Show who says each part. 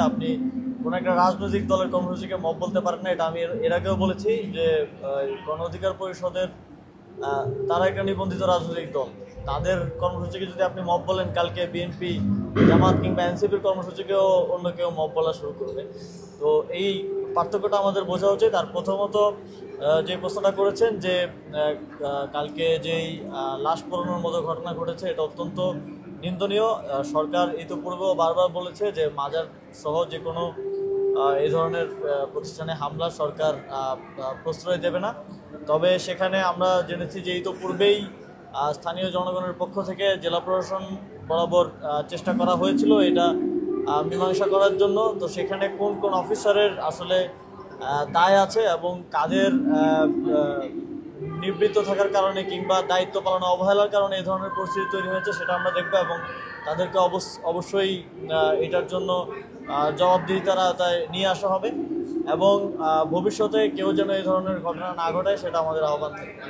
Speaker 1: আপনি কোনো একটা রাজনৈতিক দলের কর্মসূচিকে মব বলতে পারেন না। এটা আমি এর আগেও বলেছি যে গণ অধিকার পরিষদের তারা একটা নিবন্ধিত রাজনৈতিক দল, তাদের কর্মসূচিকে যদি আপনি মব বলেন, কালকে বিএনপি, জামাত কিংবা এনসিপির কর্মসূচিকেও অন্য কেউ মব বলা শুরু করবে। তো এই পার্থক্যটা আমাদের বোঝা উচিত। আর প্রথমত যে প্রশ্নটা করেছেন যে কালকে যেই লাশ পোড়ানোর মতো ঘটনা ঘটেছে, এটা অত্যন্ত নিন্দনীয়। সরকার ইতিপূর্বেও বারবার বলেছে যে মাজার সহ যে কোনো এই ধরনের প্রতিষ্ঠানে হামলা সরকার প্রশ্রয় দেবে না। তবে সেখানে আমরা জেনেছি যে ইতিপূর্বেই স্থানীয় জনগণের পক্ষ থেকে জেলা প্রশাসন বরাবর চেষ্টা করা হয়েছিল এটা মীমাংসা করার জন্য। তো সেখানে কোন কোন অফিসারের আসলে দায় আছে এবং কাদের নিবৃত্ত থাকার কারণে কিংবা দায়িত্ব পালনে অবহেলার কারণে এই ধরনের পরিস্থিতি তৈরি হয়েছে সেটা আমরা দেখব, এবং তাদেরকে অবশ্যই এটার জন্য জবাবদিহিতারা তাই নিয়ে আসা হবে, এবং ভবিষ্যতে কেউ যেন এই ধরনের ঘটনা না ঘটায় সেটা আমাদের আহ্বান থাকবে।